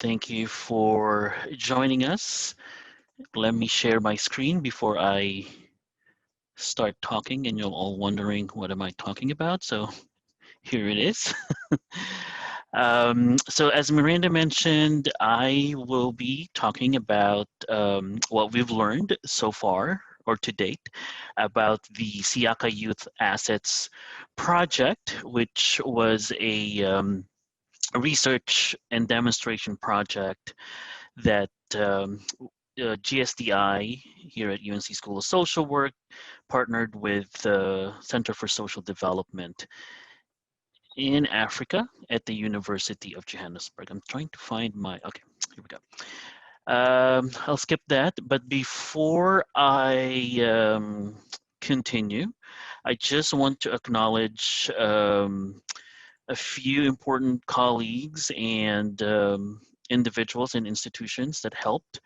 Thank you for joining us. Let me share my screen before I start talking and you're all wondering what am I talking about. So here it is. So as Miranda mentioned, I will be talking about what we've learned so far or to date about the Siyakha Youth Assets project, which was a research and demonstration project that GSDI here at UNC School of Social Work partnered with the Center for Social Development in Africa at the University of Johannesburg. I'm trying to find okay, here we go. I'll skip that, but before I continue, I just want to acknowledge a few important colleagues and individuals and institutions that helped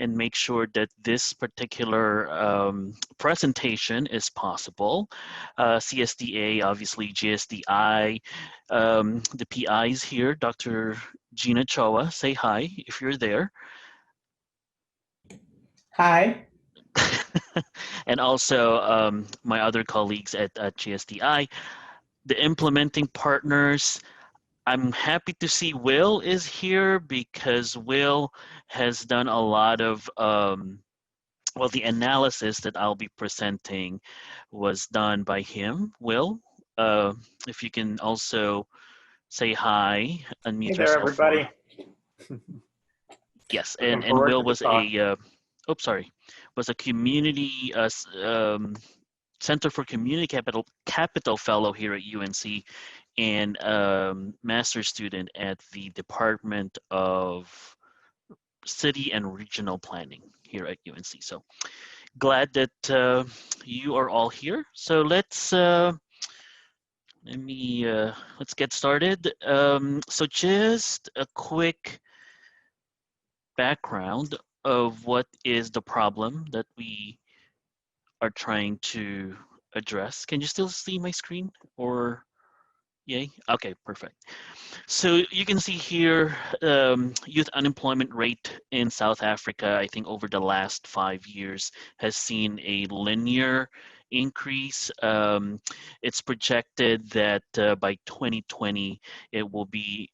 and make sure that this particular presentation is possible. CSDA, obviously GSDI, the PIs here, Dr. Gina Choa, say hi if you're there. Hi. And also my other colleagues at GSDI, the implementing partners. I'm happy to see Will is here because Will has done a lot of, well, the analysis that I'll be presenting was done by him. Will, if you can also say hi, unmute Hey there, yourself for, everybody. yes, Looking and forward Will to the was talk. was a community, Center for Community Capital Fellow here at UNC and master's student at the Department of City and Regional Planning here at UNC. So glad that you are all here. So let's get started. So just a quick background of what is the problem that we are trying to address. Can you still see my screen or yay? Okay, perfect. So you can see here, youth unemployment rate in South Africa, I think over the last 5 years has seen a linear increase. It's projected that by 2020, it will be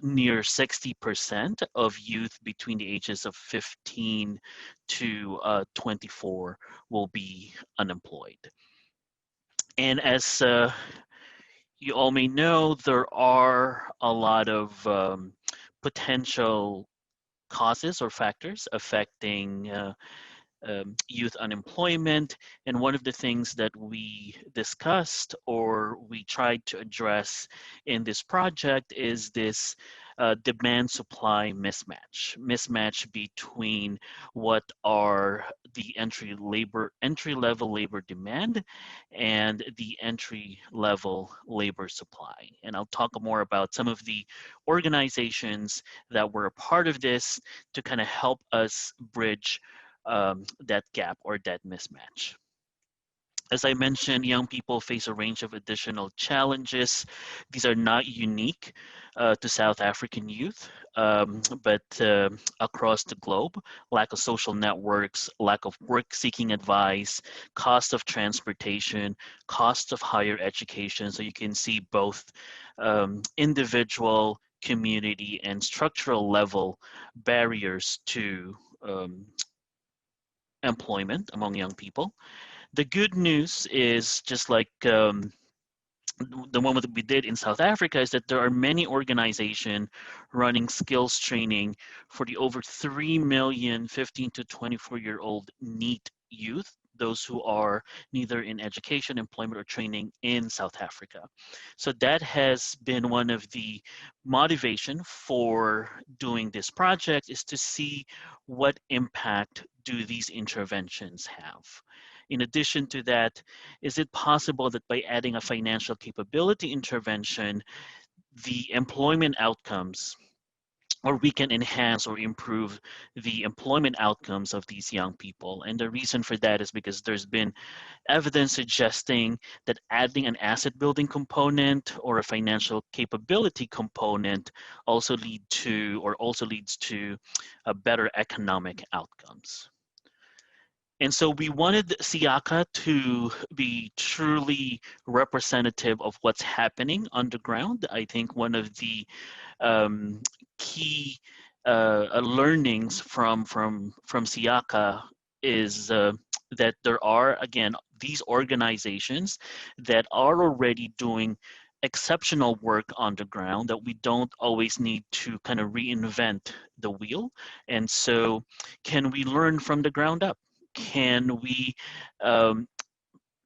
near 60% of youth between the ages of 15 to 24 will be unemployed. And as you all may know, there are a lot of potential causes or factors affecting youth unemployment. And one of the things that we discussed or we tried to address in this project is this demand supply mismatch between what are the entry level labor demand and the entry level labor supply. And I'll talk more about some of the organizations that were a part of this to kind of help us bridge that gap or that mismatch. As I mentioned, young people face a range of additional challenges. These are not unique to South African youth, but across the globe. Lack of social networks, lack of work-seeking advice, cost of transportation, cost of higher education. So you can see both individual, community, and structural level barriers to employment among young people. The good news is just like the one that we did in South Africa is that there are many organizations running skills training for the over 3 million 15 to 24-year-old NEET youth, those who are neither in education, employment, or training in South Africa. So that has been one of the motivation for doing this project is to see what impact do these interventions have. In addition to that, is it possible that by adding a financial capability intervention, the employment outcomes or we can enhance or improve the employment outcomes of these young people. And the reason for that is because there's been evidence suggesting that adding an asset building component or a financial capability component also leads to better economic outcomes. And so we wanted Siyakha to be truly representative of what's happening on the ground. I think one of the um, key learnings from Siyakha is that there are, again, these organizations that are already doing exceptional work on the ground, that we don't always need to kind of reinvent the wheel. And so can we learn from the ground up? Can we um,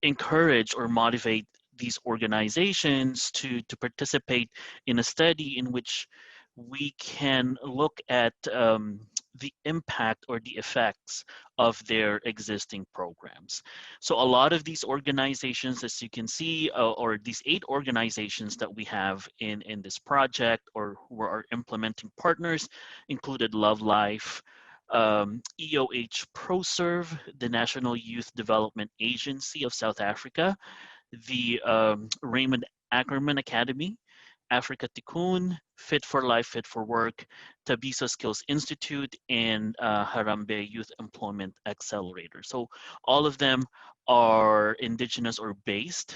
encourage or motivate these organizations to participate in a study in which we can look at the impact or the effects of their existing programs. So a lot of these organizations, as you can see, or these 8 organizations that we have in this project or who are implementing partners, included Love Life, EOH ProServe, the National Youth Development Agency of South Africa, the Raymond Ackerman Academy, Africa Tikkun, Fit for Life, Fit for Work, Tabiso Skills Institute, and Harambe Youth Employment Accelerator. So all of them are indigenous or based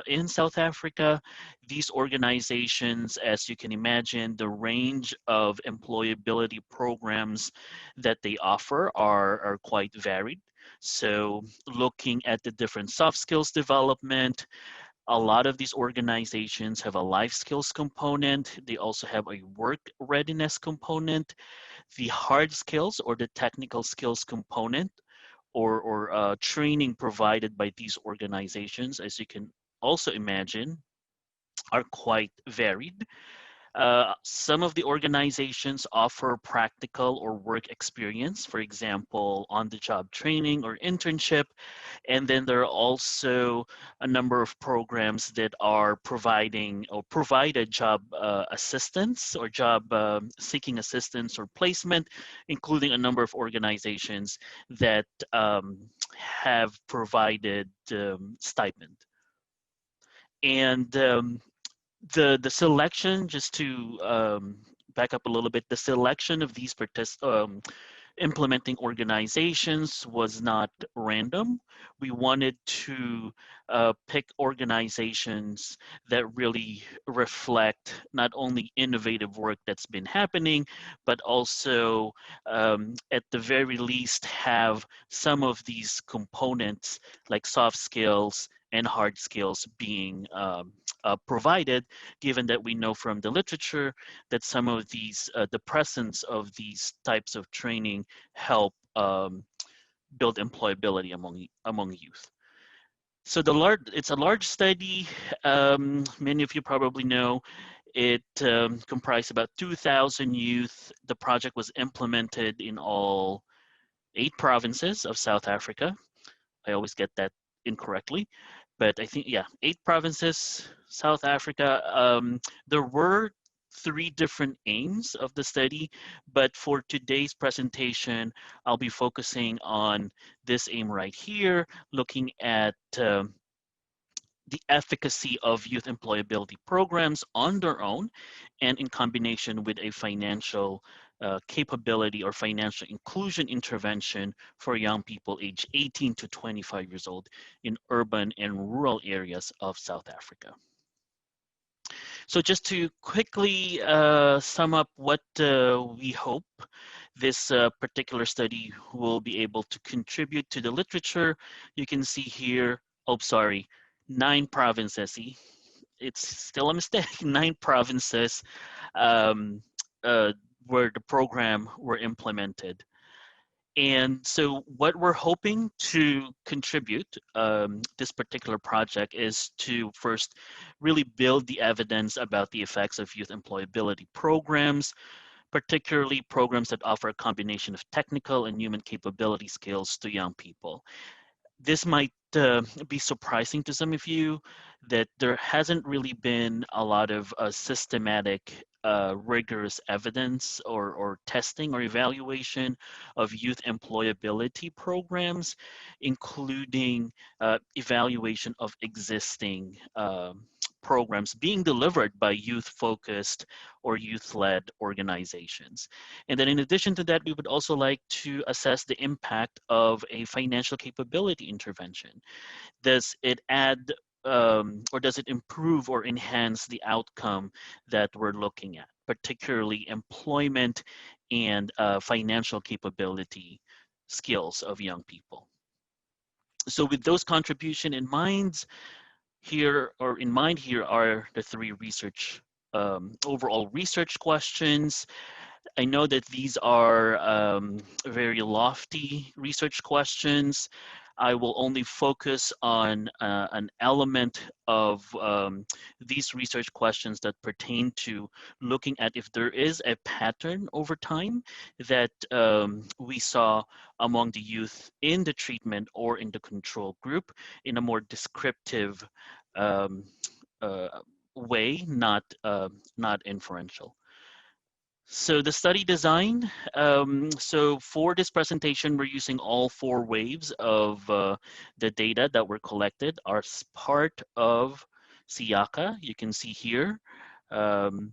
in South Africa. These organizations, as you can imagine, the range of employability programs that they offer are quite varied. So looking at the different soft skills development, a lot of these organizations have a life skills component. They also have a work readiness component, the hard skills or the technical skills component, or training provided by these organizations, as you can also imagine, are quite varied. Some of the organizations offer practical or work experience, for example, on the job training or internship. And then there are also a number of programs that are providing or provided job assistance or job seeking assistance or placement, including a number of organizations that have provided stipend. And the selection, just to back up a little bit, the selection of these implementing organizations was not random. We wanted to pick organizations that really reflect not only innovative work that's been happening, but also at the very least have some of these components like soft skills and hard skills being provided, given that we know from the literature that some of these, the presence of these types of training help build employability among youth. So it's a large study. Many of you probably know it comprised about 2,000 youth. The project was implemented in all 8 provinces of South Africa. I always get that incorrectly, but I think, yeah, 8 provinces, South Africa. There were 3 different aims of the study, but for today's presentation, I'll be focusing on this aim right here, looking at the efficacy of youth employability programs on their own and in combination with a financial capability or financial inclusion intervention for young people aged 18 to 25 years old in urban and rural areas of South Africa. So just to quickly sum up what we hope this particular study will be able to contribute to the literature, you can see here, oh, sorry, 9 provinces. See, it's still a mistake. 9 provinces um, where the program were implemented. And so what we're hoping to contribute this particular project is to first really build the evidence about the effects of youth employability programs, particularly programs that offer a combination of technical and human capability skills to young people. This might be surprising to some of you that there hasn't really been a lot of systematic rigorous evidence or testing or evaluation of youth employability programs, including evaluation of existing programs being delivered by youth-focused or youth-led organizations. And then in addition to that, we would also like to assess the impact of a financial capability intervention. Does it add or does it improve or enhance the outcome that we're looking at, particularly employment and financial capability skills of young people? So with those contribution in mind, here are the three research overall research questions. I know that these are very lofty research questions. I will only focus on an element of these research questions that pertain to looking at if there is a pattern over time that we saw among the youth in the treatment or in the control group in a more descriptive um, uh, way, not inferential. So the study design, so for this presentation, we're using all four waves of the data that were collected as part of Siyakha. You can see here, um,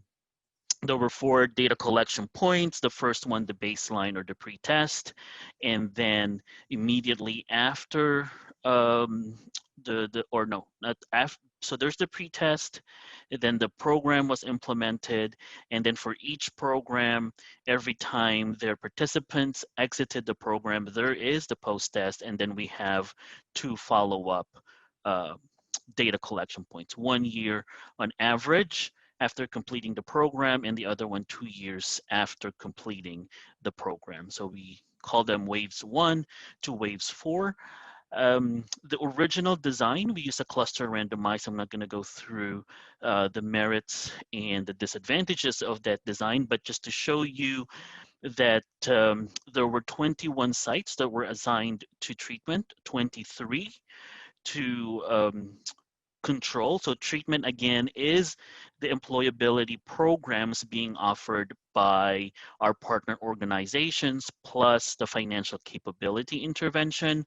there were four data collection points. The first one, the baseline or the pre-test, and then immediately after or no, not after. So there's the pre-test, and then the program was implemented, and then for each program, every time their participants exited the program, there is the post-test, and then we have two follow-up uh, data collection points. 1 year on average after completing the program, and the other one 2 years after completing the program. So we call them waves 1 to waves 4. The original design, we use a cluster randomized. I'm not going to go through the merits and the disadvantages of that design, but just to show you that there were 21 sites that were assigned to treatment, 23 to control. So treatment, again, is the employability programs being offered by our partner organizations, plus the financial capability intervention.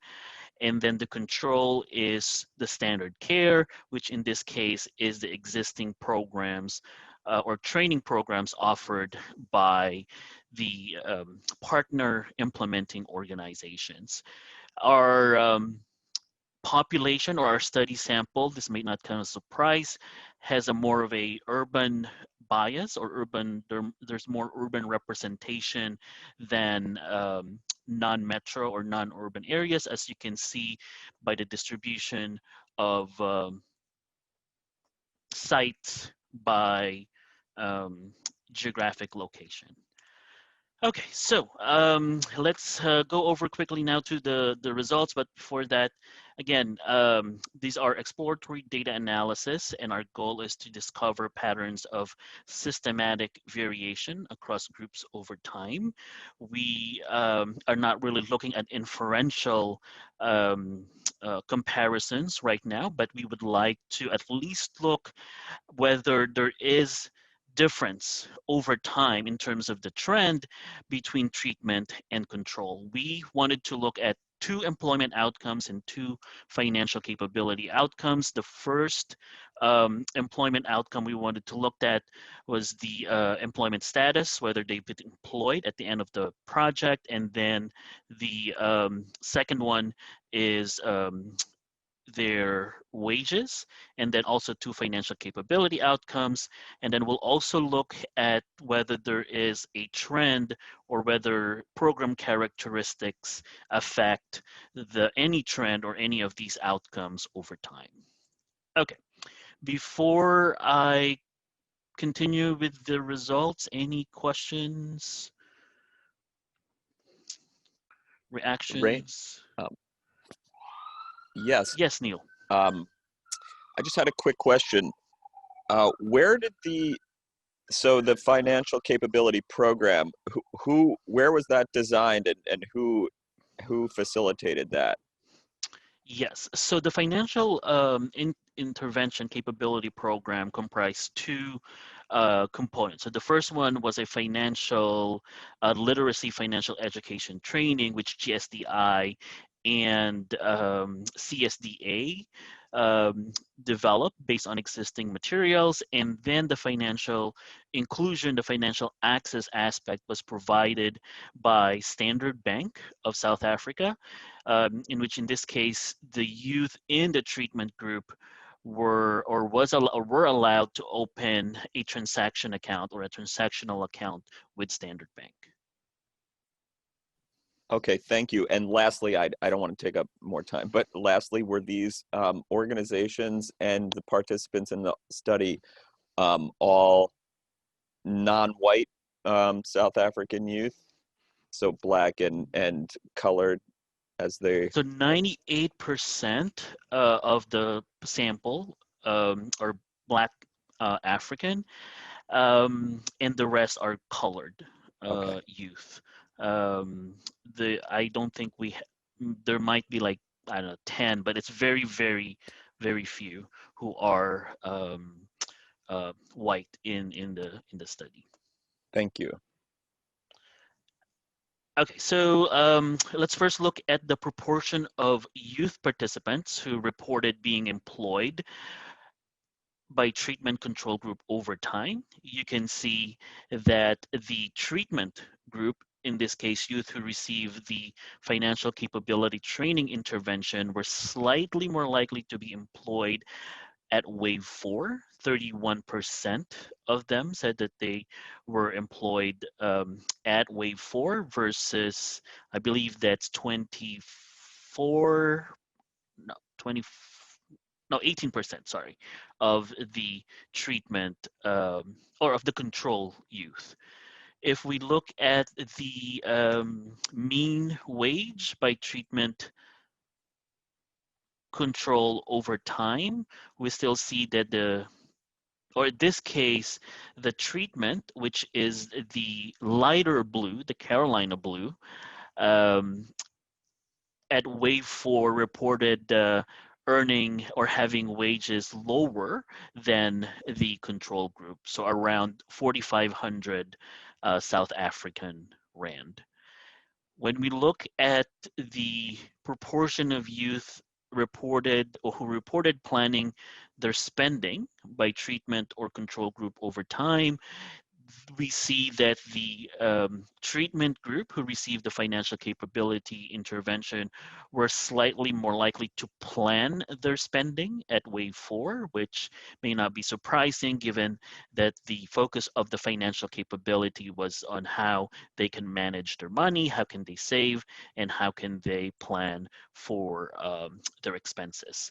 And then the control is the standard care, which in this case is the existing programs or training programs offered by the partner implementing organizations. Our population or our study sample, this may not come as a surprise, has a more of a urban bias or there's more urban representation than non-metro or non-urban areas, as you can see by the distribution of sites by geographic location. Okay, so let's go over quickly now to the results. But before that, again, these are exploratory data analysis, and our goal is to discover patterns of systematic variation across groups over time. We are not really looking at inferential comparisons right now, but we would like to at least look whether there is difference over time in terms of the trend between treatment and control. We wanted to look at two employment outcomes and two financial capability outcomes. The first employment outcome we wanted to look at was the employment status, whether they've been employed at the end of the project, and then the second one is their wages, and then also two financial capability outcomes. And then we'll also look at whether there is a trend or whether program characteristics affect any trend or any of these outcomes over time. Okay, before I continue with the results, any questions, reactions? Yes. Yes, Neil. I just had a quick question. Where did the financial capability program, where was that designed, and who facilitated that? Yes, so the financial intervention capability program comprised two components. So the first one was a financial literacy, financial education training, which GSDI and CSDA developed based on existing materials. And then the financial inclusion, the financial access aspect was provided by Standard Bank of South Africa, in which in this case, the youth in the treatment group were allowed to open a transaction account or a transactional account with Standard Bank. Okay, thank you. And lastly, I don't want to take up more time, but lastly, were these organizations and the participants in the study all non-white South African youth? So black and colored as they, So 98% of the sample are Black African, and the rest are colored okay, youth. I don't think there might be like, I don't know, 10, but it's very, very, very few who are white in the study. thank you. Okay, so let's first look at the proportion of youth participants who reported being employed by treatment control group over time. You can see that the treatment group, in this case, youth who received the financial capability training intervention, were slightly more likely to be employed at wave 4. 31% of them said that they were employed at wave 4 versus, I believe that's 24, no, 20, no, 18%, sorry, of the treatment or of the control youth. If we look at the mean wage by treatment control over time, we still see that or in this case, the treatment, which is the lighter blue, the Carolina blue, um, at wave 4 reported earning or having wages lower than the control group, so around 4,500 South African Rand. When we look at the proportion of youth reported or who reported planning their spending by treatment or control group over time, we see that the treatment group who received the financial capability intervention were slightly more likely to plan their spending at wave 4, which may not be surprising given that the focus of the financial capability was on how they can manage their money, how can they save, and how can they plan for their expenses.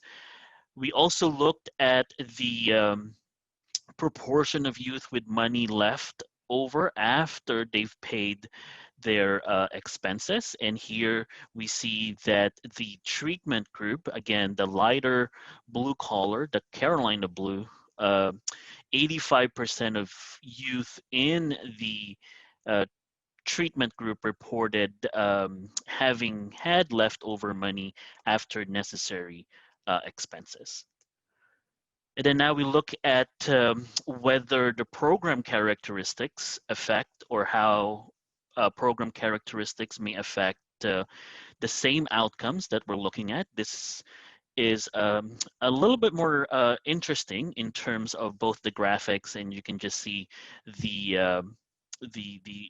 We also looked at the proportion of youth with money left over after they've paid their expenses. And here we see that the treatment group, again, the lighter blue color, the Carolina blue, 85% of youth in the uh, treatment group reported having had leftover money after necessary expenses. And then now we look at whether the program characteristics affect or how program characteristics may affect the same outcomes that we're looking at. This is a little bit more interesting in terms of both the graphics, and you can just see the the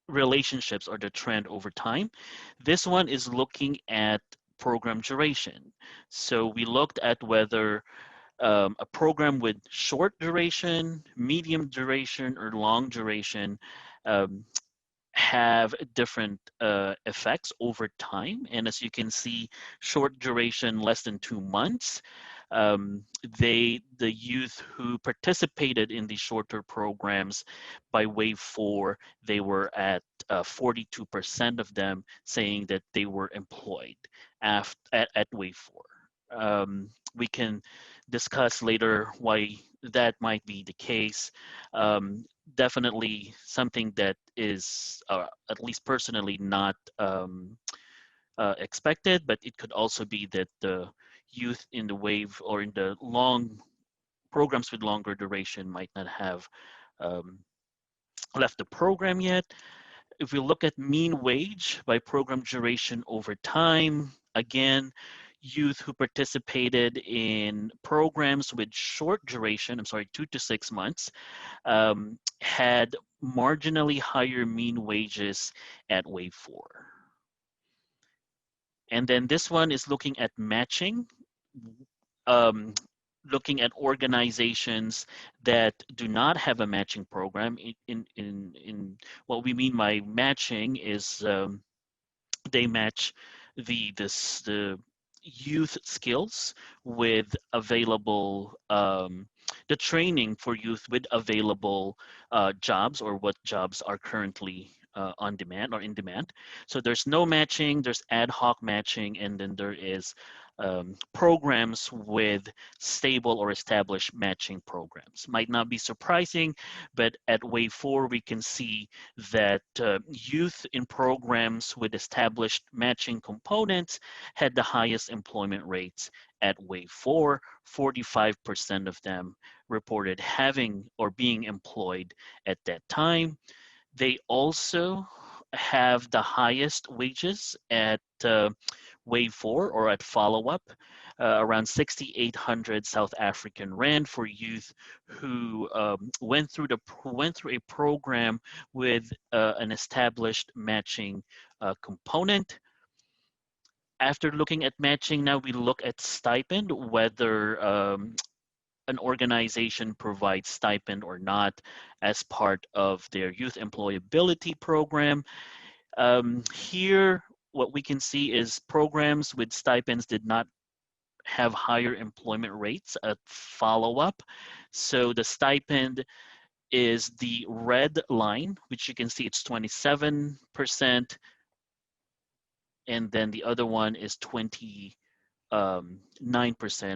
relationships or the trend over time. This one is looking at program duration. So we looked at whether a program with short duration, medium duration, or long duration um, have different effects over time. And as you can see, short duration, less than 2 months, the youth who participated in the shorter programs by wave 4, they were at 42% of them saying that they were employed at wave 4. We can discuss later why that might be the case. Definitely something that is, at least personally, not expected, but it could also be that the youth in the wave or in the long programs with longer duration might not have um, left the program yet. If we look at mean wage by program duration over time, again, youth who participated in programs with short duration, I'm sorry, 2 to 6 months, had marginally higher mean wages at wave four. And then this one is looking at matching, um, looking at organizations that do not have a matching program. In what we mean by matching is they match the youth skills with available the training for youth with available jobs, or what jobs are currently on demand or in demand. So there's no matching, there's ad hoc matching, and then there is programs with stable or established matching programs. Might not be surprising, but at wave four we can see that youth in programs with established matching components had the highest employment rates at wave four. 45% of them reported having or being employed at that time. They also have the highest wages at wave four, or at follow up, around 6,800 South African rand for youth who went through a program with an established matching component. After looking at matching, now we look at stipend, whether an organization provides stipend or not as part of their youth employability program. Here, what we can see is programs with stipends did not have higher employment rates at follow-up. So the stipend is the red line, which you can see it's 27%, and then the other one is 29%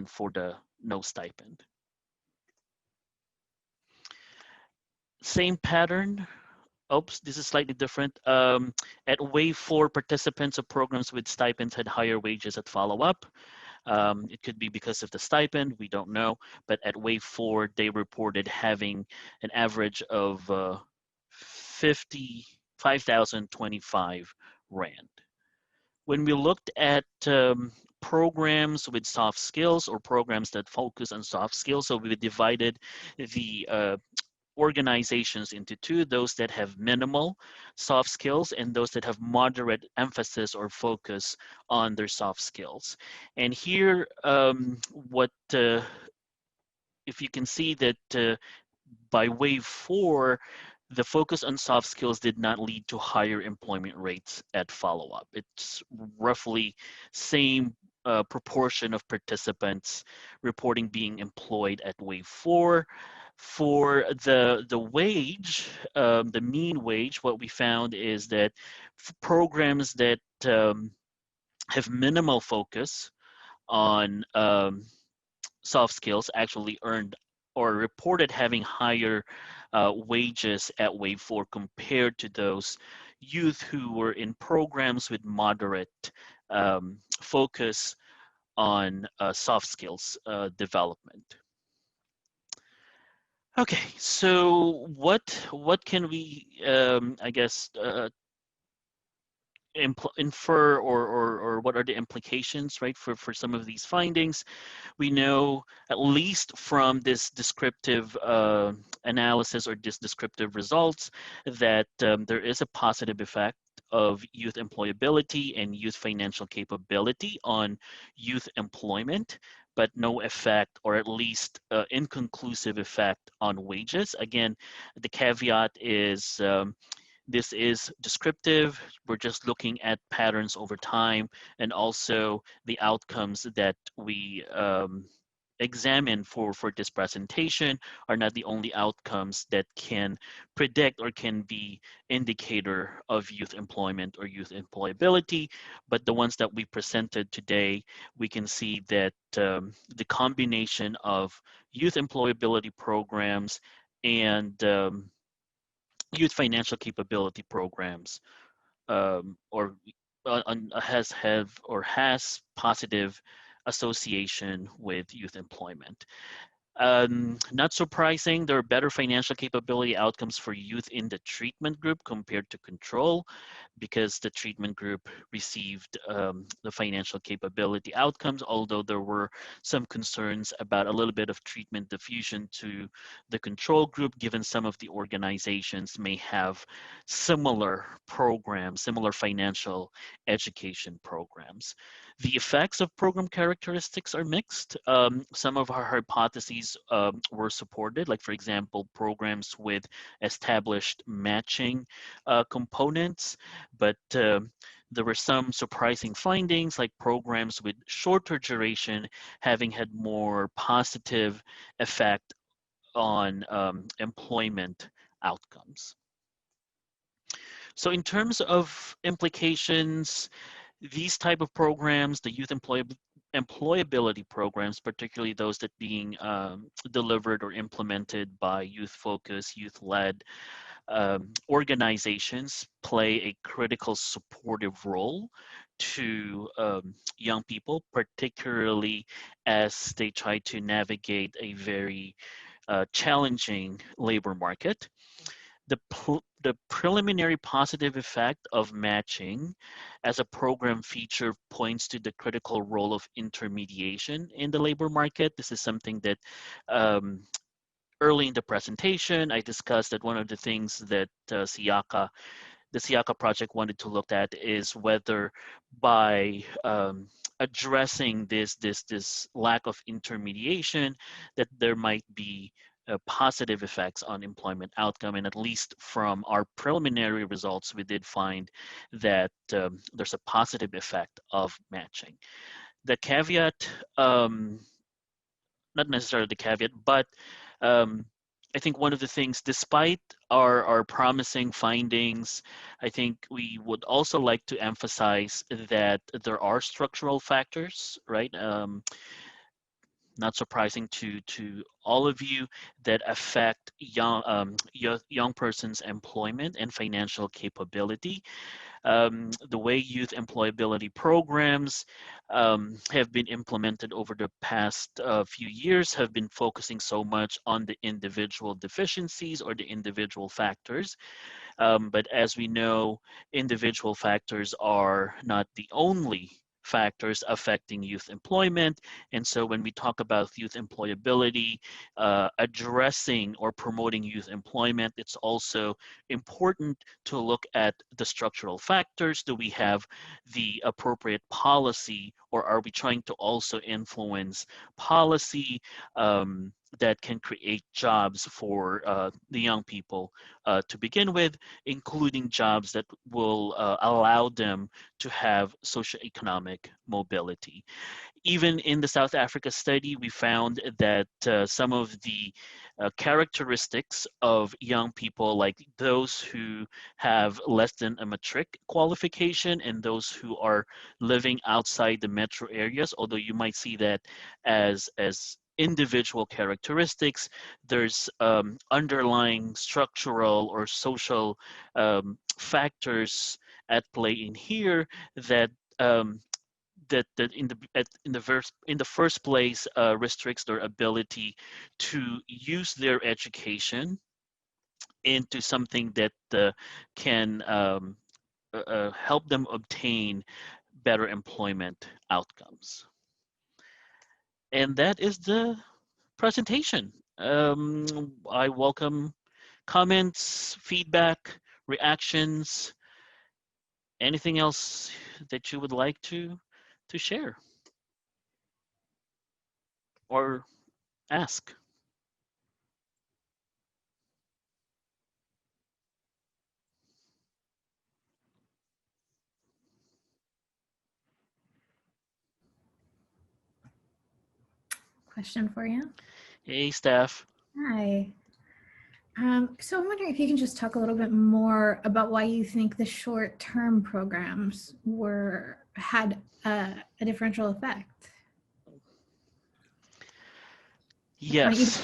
for the no stipend. Same pattern. Oops, this is slightly different. At wave four, participants of programs with stipends had higher wages at follow-up. It could be because of the stipend, we don't know. But at wave four, they reported having an average of 55,025 Rand. When we looked at programs with soft skills, or programs that focus on soft skills, so we divided the organizations into two: those that have minimal soft skills and those that have moderate emphasis or focus on their soft skills. And here, what if you can see that by wave four, the focus on soft skills did not lead to higher employment rates at follow-up. It's roughly same proportion of participants reporting being employed at wave four. For the wage, the mean wage, what we found is that programs that have minimal focus on soft skills actually earned or reported having higher wages at wave four compared to those youth who were in programs with moderate focus on soft skills development. Okay, so what can we, I guess, infer, or what are the implications, right, for some of these findings? We know, at least from this descriptive analysis, or this descriptive results, that there is a positive effect of youth employability and youth financial capability on youth employment, but no effect, or at least inconclusive effect, on wages. Again, the caveat is this is descriptive. We're just looking at patterns over time, and also the outcomes that we examine for this presentation are not the only outcomes that can predict or can be indicator of youth employment or youth employability, but the ones that we presented today, we can see that the combination of youth employability programs and youth financial capability programs, or has positive association with youth employment. Not surprising, there are better financial capability outcomes for youth in the treatment group compared to control, because the treatment group received the financial capability outcomes, although there were some concerns about a little bit of treatment diffusion to the control group, given some of the organizations may have similar programs, similar financial education programs. The effects of program characteristics are mixed. Some of our hypotheses were supported, like, for example, programs with established matching components, but there were some surprising findings, like programs with shorter duration having had more positive effect on employment outcomes. So in terms of implications, these type of programs, the youth employability programs, particularly those that being delivered or implemented by youth-focused, youth-led organizations, play a critical supportive role to young people, particularly as they try to navigate a very challenging labor market. The preliminary positive effect of matching as a program feature points to the critical role of intermediation in the labor market. This is something that early in the presentation, I discussed that one of the things that the Siyakha project wanted to look at is whether by addressing this lack of intermediation, that there might be positive effects on employment outcome. And at least from our preliminary results, we did find that there's a positive effect of matching. The caveat, not necessarily the caveat, but I think one of the things, despite our promising findings, I think we would also like to emphasize that there are structural factors, right? Not surprising to all of you, that affect young persons' employment and financial capability. The way youth employability programs have been implemented over the past few years have been focusing so much on the individual deficiencies or the individual factors. But as we know, individual factors are not the only factors affecting youth employment. And so when we talk about youth employability, addressing or promoting youth employment, it's also important to look at the structural factors. Do we have the appropriate policy, or are we trying to also influence policy that can create jobs for the young people to begin with, including jobs that will allow them to have socioeconomic mobility. Even in the South Africa study, we found that some of the characteristics of young people, like those who have less than a matric qualification and those who are living outside the metro areas, although you might see that as individual characteristics, there's underlying structural or social factors at play in here that that in the first place restricts their ability to use their education into something that can help them obtain better employment outcomes. And that is the presentation. I welcome comments, feedback, reactions, anything else that you would like to share or ask. Question for you. Hey, Steph. Hi. So I'm wondering if you can just talk a little bit more about why you think the short-term programs had a differential effect. Yes.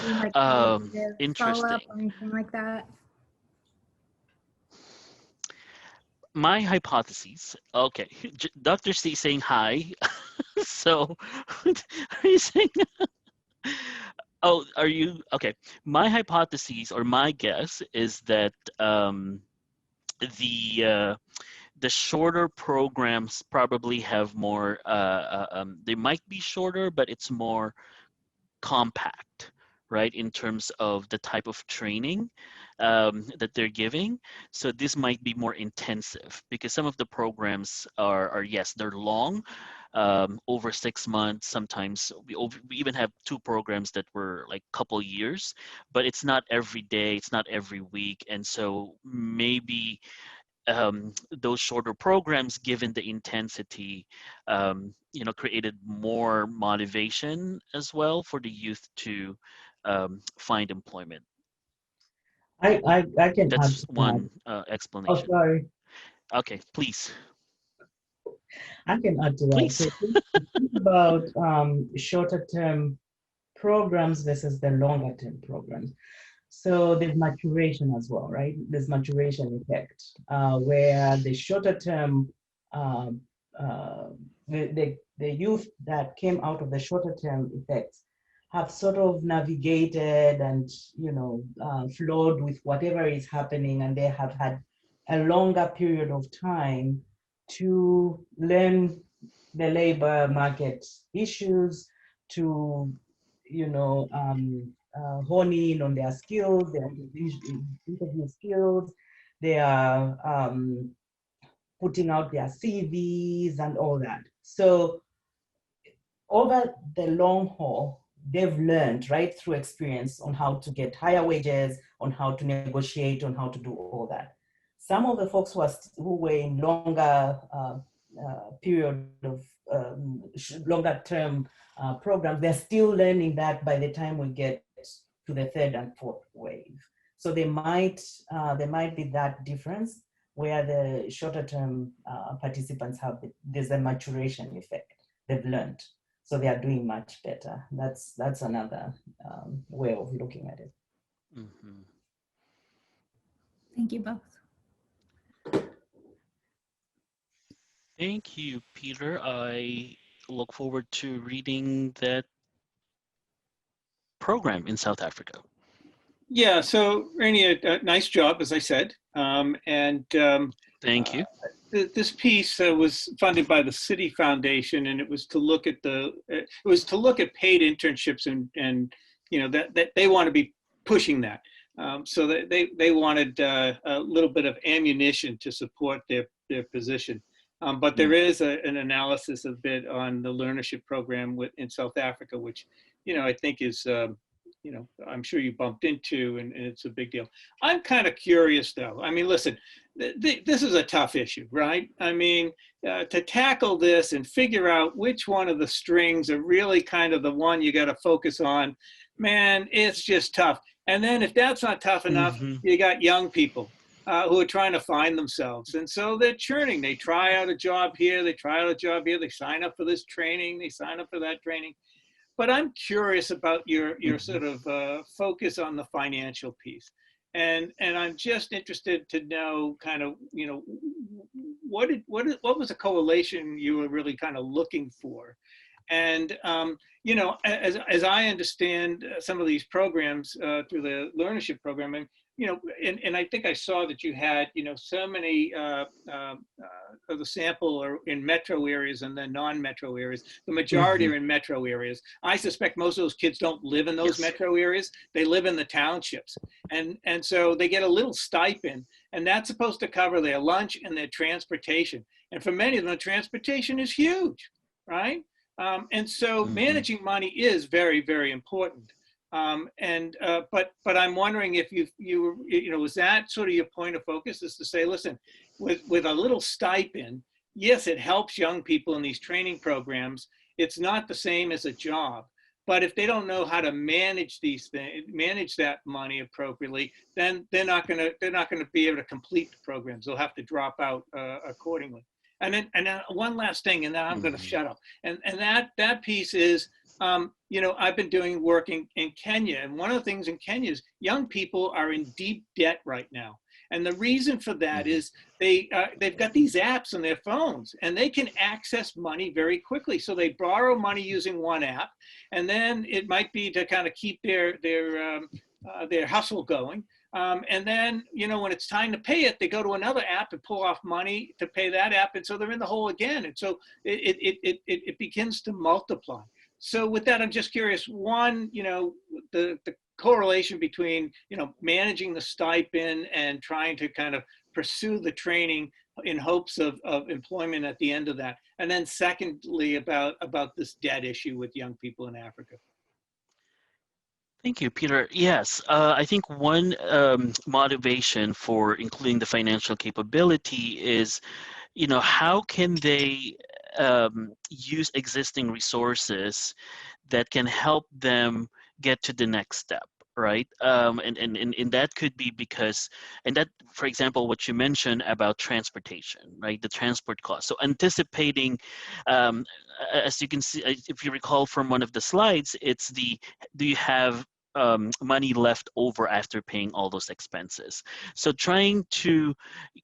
Interesting. Follow-up or anything like that? My hypotheses. Okay, Dr. C saying hi. So, are you saying? Oh, are you okay? My hypothesis or my guess is that the the shorter programs probably have more. They might be shorter, but it's more compact, right, in terms of the type of training that they're giving. So this might be more intensive because some of the programs are yes, they're long, over 6 months. Sometimes we even have two programs that were like couple years, but it's not every day, it's not every week, and so maybe those shorter programs, given the intensity, created more motivation as well for the youth to find employment. I can add That's to that. one Oh, explanation. sorry. Okay, please, I can add to that. please. So think about shorter term programs versus the longer term programs. So there's maturation as well, right? There's maturation effect where the shorter term, um, uh, the youth that came out of the shorter term effects have sort of navigated and flowed with whatever is happening, and they have had a longer period of time to learn the labor market issues, to hone in on their skills, their interview skills, their putting out their CVs and all that. So over the long haul, they've learned right through experience on how to get higher wages, on how to negotiate, on how to do all that. Some of the folks who were in longer period of longer term programs, they're still learning that by the time we get to the third and fourth wave. So there might be that difference where the shorter term participants there's a maturation effect. They've learned, so they are doing much better. That's another way of looking at it. Hmm. Thank you both. Thank you, Peter. I look forward to reading that program in South Africa. Yeah, so Rainier, nice job, as I said. Thank you. This piece was funded by the City Foundation, and it was to look at paid internships, and that they want to be pushing that. So that they wanted a little bit of ammunition to support their position. But there is an analysis a bit on the learnership program in South Africa, which I think is I'm sure you bumped into, and it's a big deal. I'm kind of curious, though. I mean, listen, this is a tough issue, right? I mean, to tackle this and figure out which one of the strings are really kind of the one you got to focus on, man, it's just tough. And then if that's not tough enough, you got young people who are trying to find themselves. And so they're churning. They try out a job here, they try out a job here, they sign up for this training, they sign up for that training. But I'm curious about your sort of focus on the financial piece. And I'm just interested to know kind of, what was the correlation you were really kind of looking for? And, as I understand some of these programs through the learnership program, and I think I saw that you had, so many of the sample are in metro areas and then non-metro areas. The majority are in metro areas. I suspect most of those kids don't live in those metro areas. They live in the townships. And so they get a little stipend, and that's supposed to cover their lunch and their transportation. And for many of them, the transportation is huge, right? And so managing money is very, very important. But I'm wondering if was that sort of your point of focus, is to say, listen, with a little stipend, yes, it helps young people in these training programs. It's not the same as a job, but if they don't know how to manage these things, manage that money appropriately, then they're not going to be able to complete the programs. They'll have to drop out accordingly. And then one last thing, and then I'm going to shut up. And that piece is, I've been doing work in Kenya, and one of the things in Kenya is young people are in deep debt right now. And the reason for that is they've got these apps on their phones, and they can access money very quickly. So they borrow money using one app, and then it might be to kind of keep their hustle going. And then, you know, when it's time to pay it, they go to another app and pull off money to pay that app. And so they're in the hole again. And so it begins to multiply. So with that, I'm just curious, one, you know, the correlation between, you know, managing the stipend and trying to kind of pursue the training in hopes of employment at the end of that. And then secondly, about this debt issue with young people in Africa. Thank you, Peter. Yes, I think one motivation for including the financial capability is, you know, how can they use existing resources that can help them get to the next step, right? And that could be because, and that, for example, what you mentioned about transportation, right? The transport cost. So anticipating, as you can see, if you recall from one of the slides, it's the, do you have money left over after paying all those expenses? So trying to,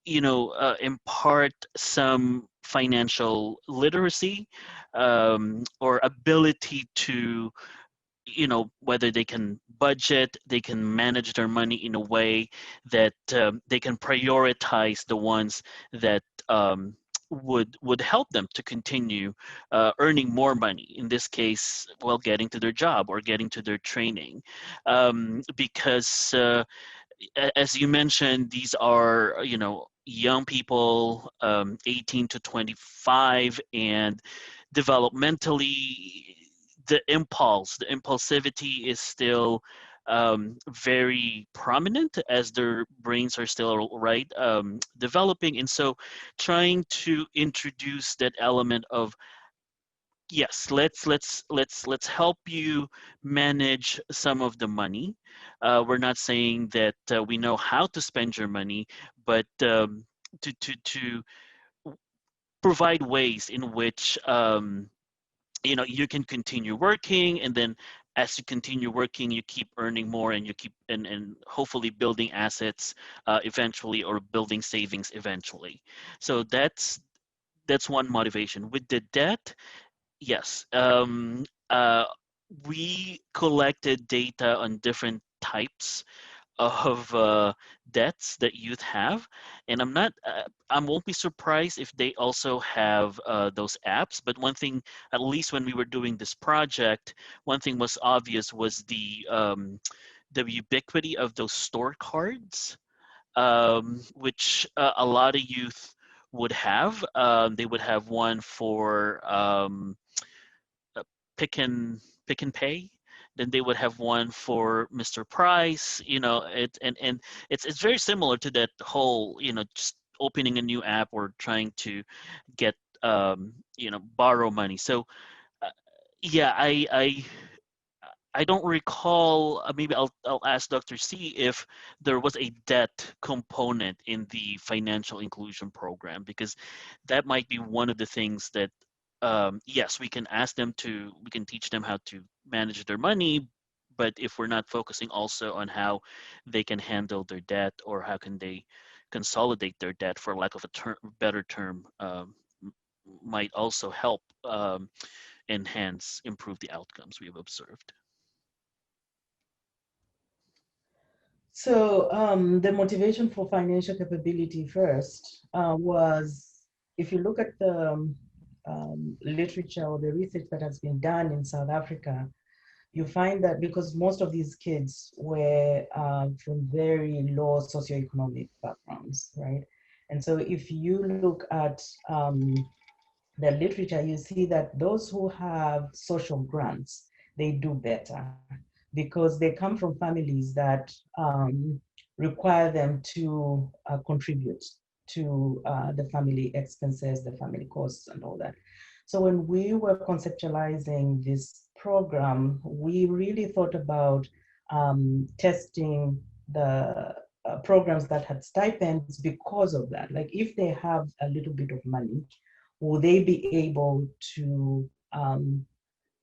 you know, impart some financial literacy or ability to, you know, whether they can budget, they can manage their money in a way that they can prioritize the ones that would help them to continue earning more money. In this case, well, getting to their job or getting to their training, because as you mentioned, these are, you know, young people, 18 to 25, and developmentally, the impulsivity is still very prominent as their brains are still developing. And so trying to introduce that element of, yes, let's help you manage some of the money. We're not saying that we know how to spend your money, but to provide ways in which you know, you can continue working, and then as you continue working, you keep earning more, and you keep and hopefully building assets eventually, or building savings eventually. So that's one motivation. With the debt, yes, we collected data on different types of debts that youth have, and I won't be surprised if they also have those apps. But one thing, at least when we were doing this project, one thing was obvious was the ubiquity of those store cards, which a lot of youth would have. They would have one for pick and pay, then they would have one for Mr. Price, you know, and it's very similar to that whole, you know, just opening a new app or trying to get you know, borrow money. So yeah, I don't recall, maybe I'll ask Dr. C if there was a debt component in the financial inclusion program, because that might be one of the things that yes, we can teach them how to manage their money, but if we're not focusing also on how they can handle their debt, or how can they consolidate their debt, for lack of a better term, might also help improve the outcomes we've observed. So the motivation for financial capability first was, if you look at the literature or the research that has been done in South Africa, you find that because most of these kids were from very low socioeconomic backgrounds, right? And so if you look at the literature, you see that those who have social grants, they do better, because they come from families that require them to contribute to the family expenses, the family costs, and all that. So when we were conceptualizing this program, we really thought about testing the programs that had stipends because of that. Like, if they have a little bit of money, will they be able to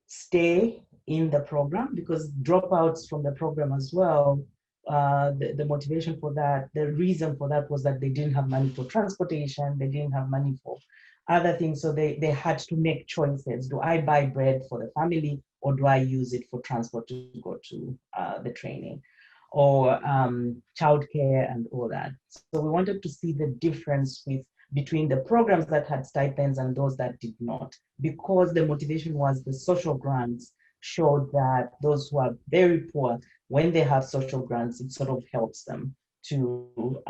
stay in the program? Because dropouts from the program as well the motivation for that, the reason for that was that they didn't have money for transportation, they didn't have money for other things. So they had to make choices. Do I buy bread for the family, or do I use it for transport to go to the training, or childcare and all that? So we wanted to see the difference between the programs that had stipends and those that did not, because the motivation was the social grants showed that those who are very poor, when they have social grants, it sort of helps them to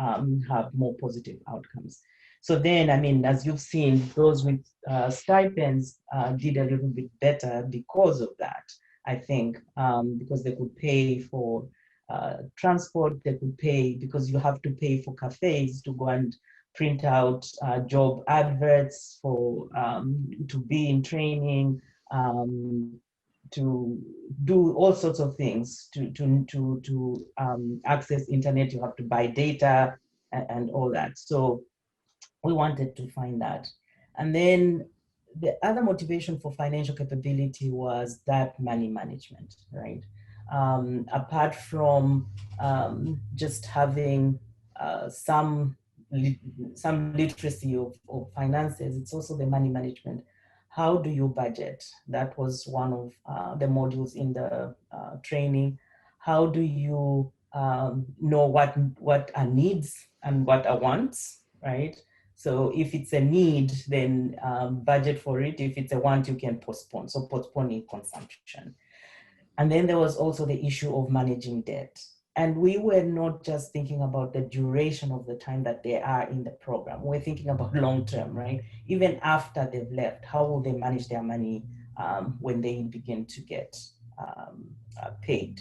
have more positive outcomes. So then, I mean, as you've seen, those with stipends did a little bit better because of that, I think, because they could pay for transport, they could pay, because you have to pay for cafes to go and print out job adverts for to be in training, to do all sorts of things. To access internet, you have to buy data and all that. So we wanted to find that. And then the other motivation for financial capability was that money management, right? Apart from just having some literacy of finances, it's also the money management. How do you budget? That was one of the modules in the training. How do you know what are needs and what are wants, right? So if it's a need, then budget for it. If it's a want, you can postpone. So postponing consumption. And then there was also the issue of managing debt. And we were not just thinking about the duration of the time that they are in the program. We're thinking about long term, right? Even after they've left, how will they manage their money when they begin to get paid?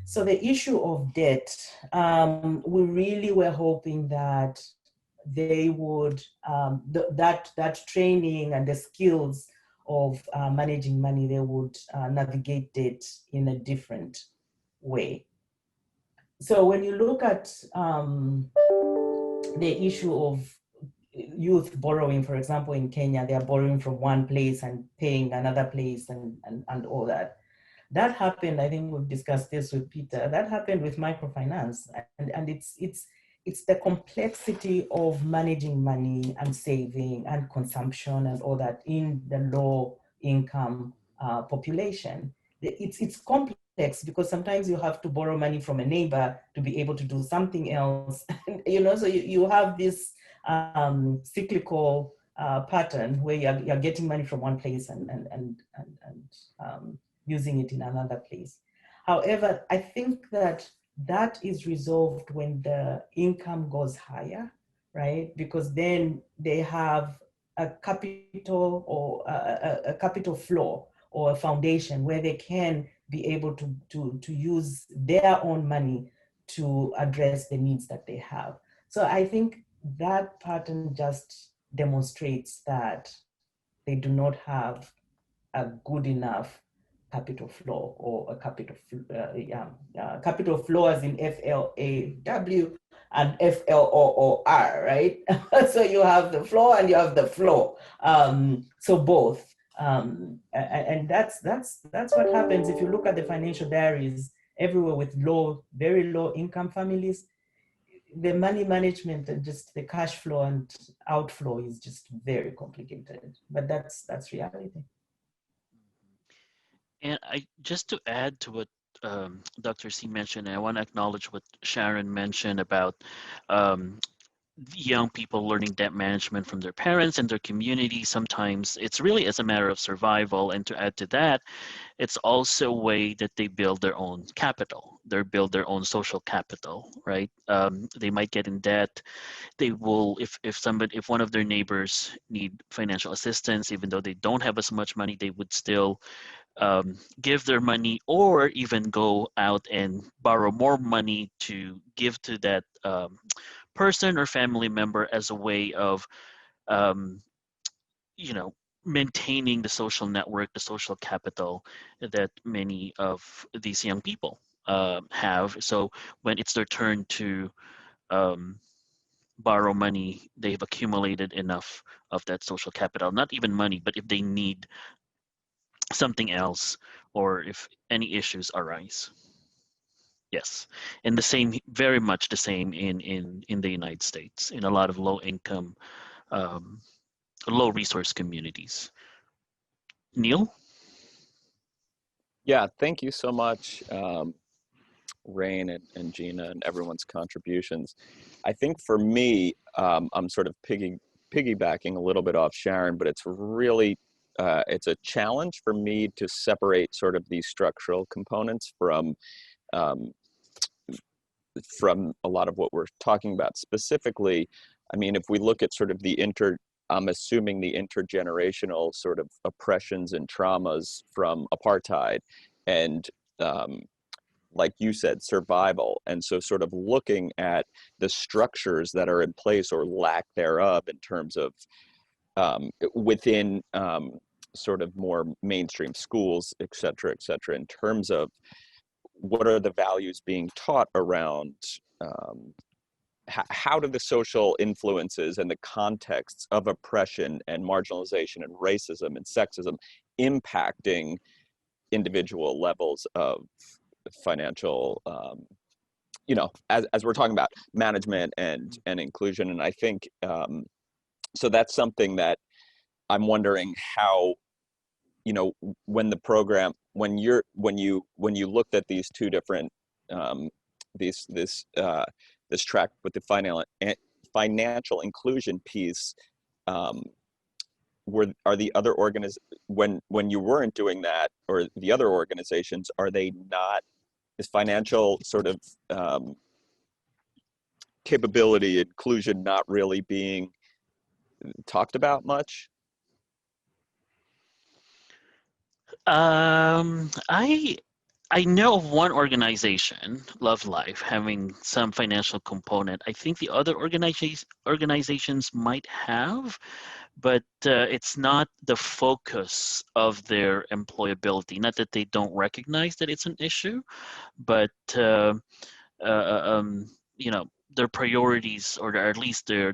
So the issue of debt, we really were hoping that they would, that training and the skills of managing money, they would navigate debt in a different way. So when you look at the issue of youth borrowing, for example, in Kenya, they are borrowing from one place and paying another place and all that. That happened, I think we've discussed this with Peter, that happened with microfinance. And it's the complexity of managing money and saving and consumption and all that in the low income population. It's complex because sometimes you have to borrow money from a neighbor to be able to do something else. So you have this cyclical pattern where you're getting money from one place and using it in another place. However, I think that is resolved when the income goes higher, right? Because then they have a capital or a capital floor or a foundation where they can be able to use their own money to address the needs that they have. So I think that pattern just demonstrates that they do not have a good enough capital flow or a capital flow as in FLAW and FLOOR, right? So you have the flow and you have the flow. So both. And that's what happens if you look at the financial diaries everywhere with very low income families. The money management and just the cash flow and outflow is just very complicated. But that's reality. And just to add to what Dr. C mentioned, I want to acknowledge what Sharon mentioned about young people learning debt management from their parents and their community. Sometimes it's really as a matter of survival. And to add to that, it's also a way that they build their own capital. They build their own social capital, right? They might get in debt. They will, if one of their neighbors need financial assistance, even though they don't have as much money, they would still give their money, or even go out and borrow more money to give to that person or family member as a way of um, maintaining the social network, the social capital that many of these young people have. So when it's their turn to um, borrow money, they've accumulated enough of that social capital, not even money, but if they need something else or if any issues arise. Yes, and the same, very much the same in the United States, in a lot of low income, um, low resource communities. Neil? Yeah, thank you so much, Rain and Gina and everyone's contributions. I think for me, I'm sort of piggybacking a little bit off Sharon, but it's really it's a challenge for me to separate sort of these structural components um, from a lot of what we're talking about. Specifically, I mean, if we look at sort of I'm assuming the intergenerational sort of oppressions and traumas from apartheid, and like you said, survival. And so sort of looking at the structures that are in place or lack thereof in terms of within sort of more mainstream schools, et cetera, in terms of what are the values being taught around how do the social influences and the contexts of oppression and marginalization and racism and sexism impacting individual levels of financial as we're talking about management and inclusion. And I think so that's something that I'm wondering how, when the program, when you looked at these two different this track with the financial inclusion piece, are the other when you weren't doing that, or the other organizations, are they not, is financial sort of capability inclusion not really being talked about much? I know of one organization, Love Life, having some financial component. I think the other organizations might have, but it's not the focus of their employability. Not that they don't recognize that it's an issue, but uh, um, their priorities, or at least their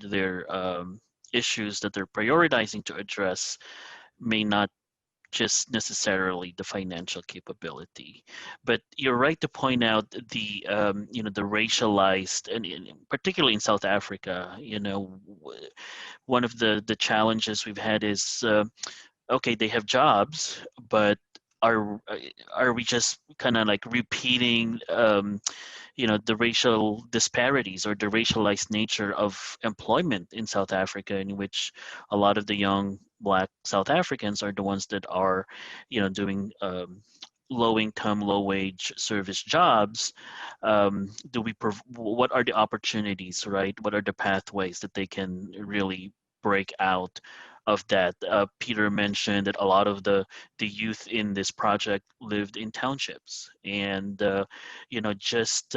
issues that they're prioritizing to address, may not just necessarily the financial capability. But you're right to point out the racialized, and particularly in South Africa, one of the challenges we've had is okay, they have jobs, but are are we just kind of like repeating the racial disparities or the racialized nature of employment in South Africa, in which a lot of the young Black South Africans are the ones that are, doing low income, low wage service jobs. What are the opportunities, right? What are the pathways that they can really break out of that? Peter mentioned that a lot of the youth in this project lived in townships, and just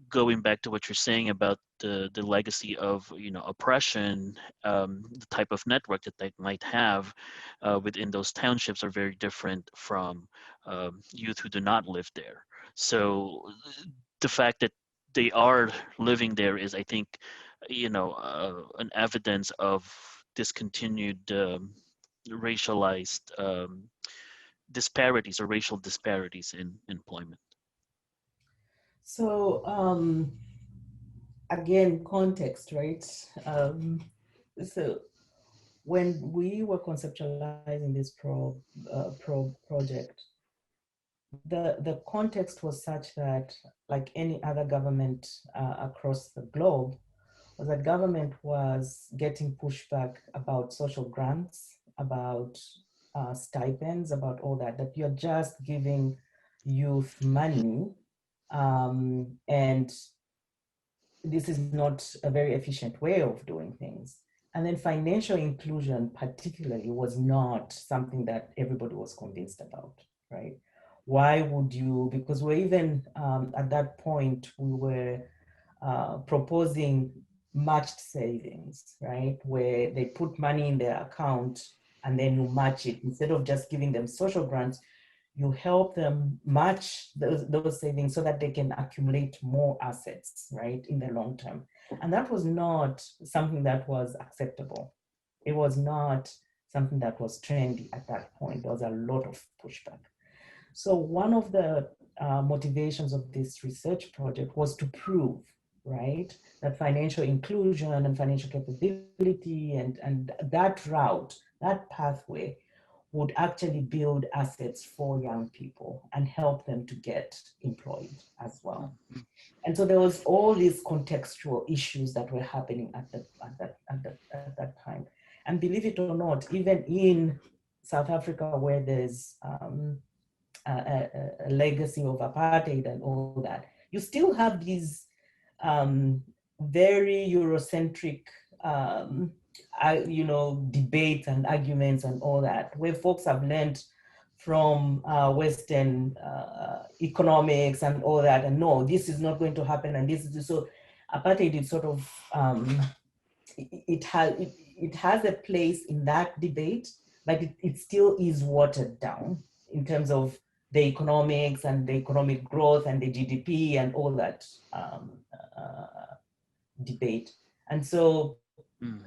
going back to what you're saying about the legacy of oppression, the type of network that they might have within those townships are very different from youth who do not live there. So the fact that they are living there is, I think, an evidence of discontinued racialized disparities or racial disparities in employment. So again, context, right? So when we were conceptualizing this project, the context was such that, like any other government across the globe, was that government was getting pushback about social grants, about stipends, about all that, that you're just giving youth money, and this is not a very efficient way of doing things. And then financial inclusion particularly was not something that everybody was convinced about, right? Why would you, because we're even at that point, we were proposing matched savings, right? Where they put money in their account and then you match it. Instead of just giving them social grants, you help them match those savings so that they can accumulate more assets, right, in the long term. And that was not something that was acceptable. It was not something that was trendy at that point. There was a lot of pushback. So one of the motivations of this research project was to prove, right, that financial inclusion and financial capability and that route, that pathway would actually build assets for young people and help them to get employed as well. And so there was all these contextual issues that were happening at that time. And believe it or not, even in South Africa, where there's a legacy of apartheid and all that, you still have these very Eurocentric, debates and arguments and all that, where folks have learned from Western economics and all that, and no, this is not going to happen, and this is so. Apartheid is sort of it has a place in that debate, but it still is watered down in terms of the economics and the economic growth and the GDP and all that debate. And so,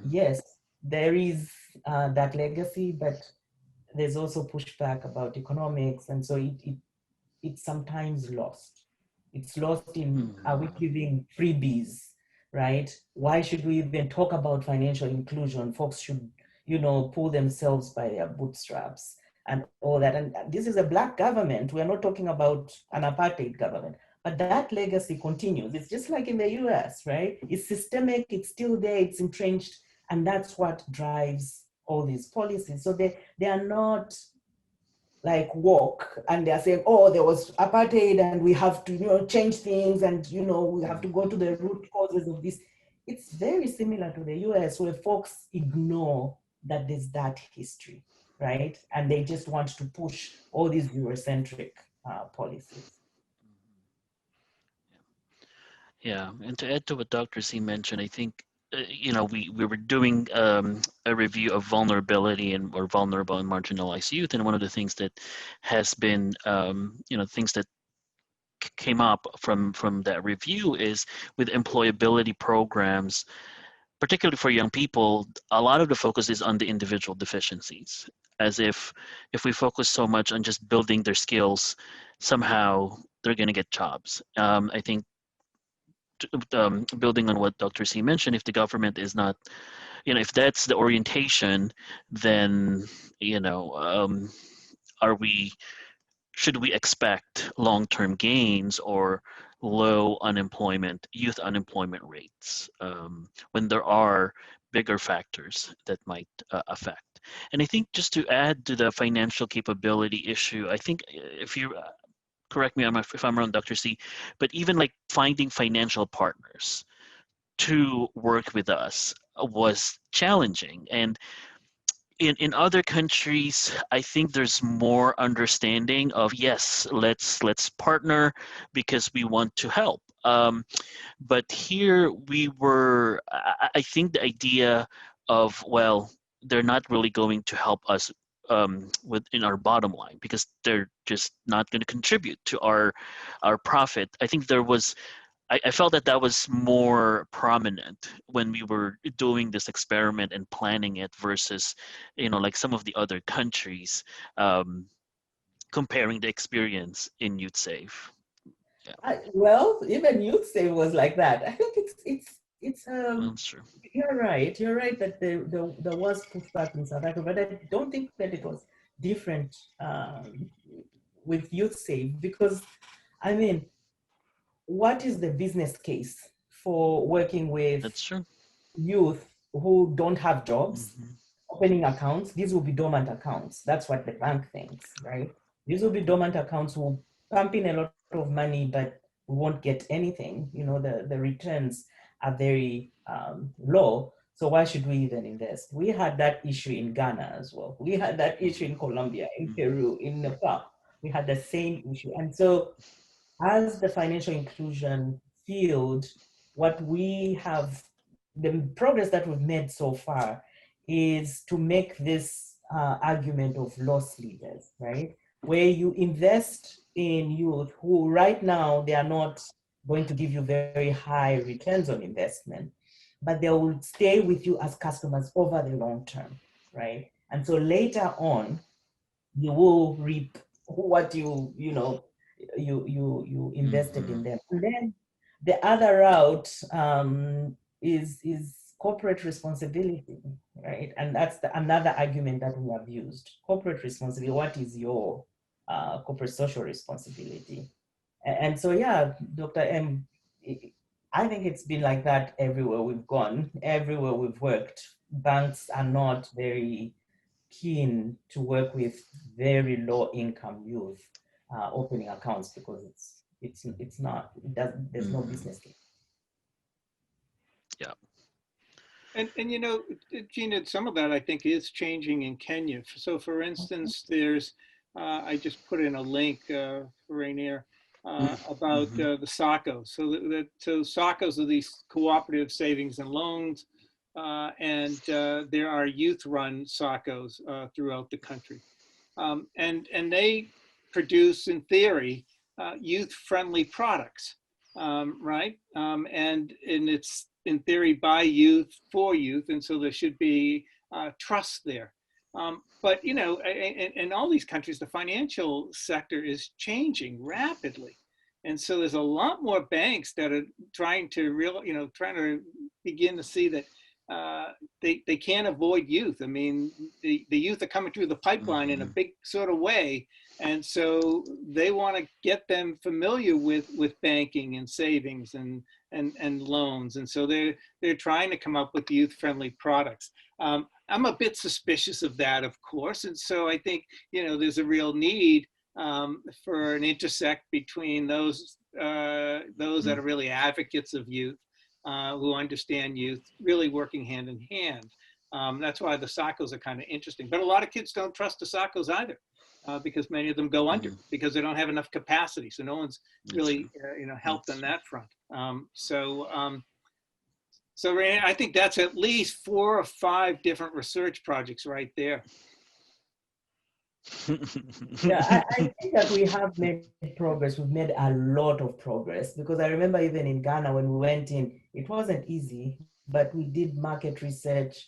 yes, there is that legacy, but there's also pushback about economics. And so it's sometimes lost. It's lost in, are we giving freebies, right? Why should we even talk about financial inclusion? Folks should, pull themselves by their bootstraps and all that. And this is a Black government. We're not talking about an apartheid government, but that legacy continues. It's just like in the US, right? It's systemic, it's still there, it's entrenched, and that's what drives all these policies. So they are not like woke and they're saying, oh, there was apartheid and we have to change things and we have to go to the root causes of this. It's very similar to the US, where folks ignore that there's that history, right? And they just want to push all these Eurocentric policies. Yeah, and to add to what Dr. C mentioned, I think we were doing a review of vulnerability or vulnerable and marginalized youth, and one of the things that has been things that came up from that review is with employability programs, particularly for young people. A lot of the focus is on the individual deficiencies, as if we focus so much on just building their skills, somehow they're going to get jobs. I think building on what Dr. C mentioned, if the government is not, if that's the orientation, then should we expect long-term gains or low youth unemployment rates, when there are bigger factors that might affect? And I think just to add to the financial capability issue, I think if you correct me if I'm wrong, Dr. C, but even like finding financial partners to work with us was challenging. And in other countries, I think there's more understanding of, yes, let's partner because we want to help. But here I think the idea of, well, they're not really going to help us within our bottom line because they're just not going to contribute to our profit. I think I felt that was more prominent when we were doing this experiment and planning it versus, like some of the other countries, comparing the experience in YouthSave. Yeah. Well, even YouthSave was like that. I think it's That's true. You're right. You're right that there was pushback in South Africa, but I don't think that it was different with YouthSave, because I mean, what is the business case for working with That's true. youth who don't have jobs, opening accounts? These will be dormant accounts. That's what the bank thinks, right? These will be dormant accounts who will pump in a lot of money, but we won't get anything. The returns are very low. So why should we even invest? We had that issue in Ghana as well. We had that issue in Colombia, in Peru, in Nepal. We had the same issue. And so as the financial inclusion field, the progress that we've made so far is to make this argument of loss leaders, right? Where you invest in youth who right now, they are not going to give you very high returns on investment, but they will stay with you as customers over the long term, right? And so later on, you will reap what you invested in them. And then the other route is corporate responsibility, right? And that's another argument that we have used. Corporate responsibility, what is your corporate social responsibility? And so, yeah, Dr. M, I think it's been like that everywhere we've gone, everywhere we've worked. Banks are not very keen to work with very low income youth opening accounts because it's not, there's no business case. Yeah. And you know, Gina, some of that I think is changing in Kenya. So for instance, there's, I just put in a link for Rainier about the SACCOs. So SACCOs are these cooperative savings and loans, and there are youth-run SACCOs throughout the country. And they produce, in theory, youth-friendly products, right? And it's, in theory, by youth, for youth, and so there should be trust there. But, you know, in all these countries, the financial sector is changing rapidly. And so there's a lot more banks that are trying to begin to see that they can't avoid youth. I mean, the youth are coming through the pipeline in a big sort of way. And so they want to get them familiar with banking and savings and loans. And so they're trying to come up with youth-friendly products. I'm a bit suspicious of that, of course. And so I think, you know, there's a real need for an intersect between those that are really advocates of youth, who understand youth, really working hand in hand. That's why the SACCOs are kind of interesting. But a lot of kids don't trust the SACCOs either, because many of them go under because they don't have enough capacity. So no one's really helped on that front. So Rainier, I think that's at least 4 or 5 different research projects right there. Yeah, I think that we have made progress. We've made a lot of progress, because I remember even in Ghana when we went in, it wasn't easy, but we did market research,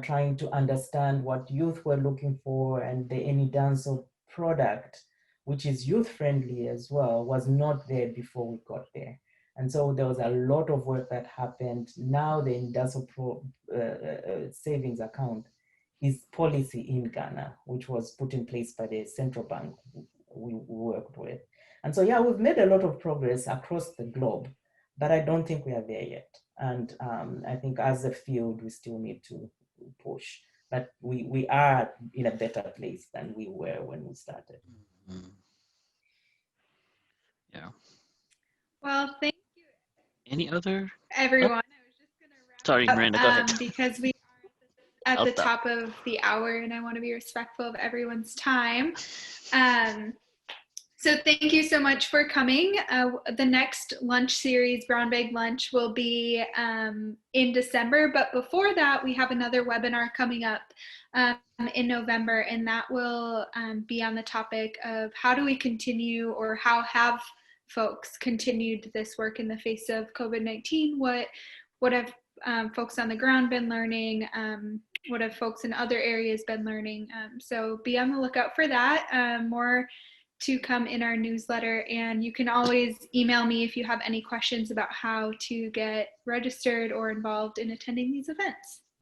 trying to understand what youth were looking for, and the Any Danso product, which is youth friendly as well, was not there before we got there. And so there was a lot of work that happened. Now the Danso savings account is policy in Ghana, which was put in place by the central bank we worked with. And so, yeah, we've made a lot of progress across the globe, but I don't think we are there yet. And I think as a field, we still need to push, but we are in a better place than we were when we started. Yeah. Well, thank you, Any other? everyone. I was just going to wrap Sorry, up, Miranda, go ahead. because we are at the top of the hour, and I want to be respectful of everyone's time. So thank you so much for coming. The next lunch series, Brown Bag Lunch, will be in December. But before that, we have another webinar coming up in November, and that will be on the topic of how do we continue, or how have folks continued this work in the face of COVID-19? What have folks on the ground been learning? What have folks in other areas been learning? So be on the lookout for that. More to come in our newsletter, and you can always email me if you have any questions about how to get registered or involved in attending these events.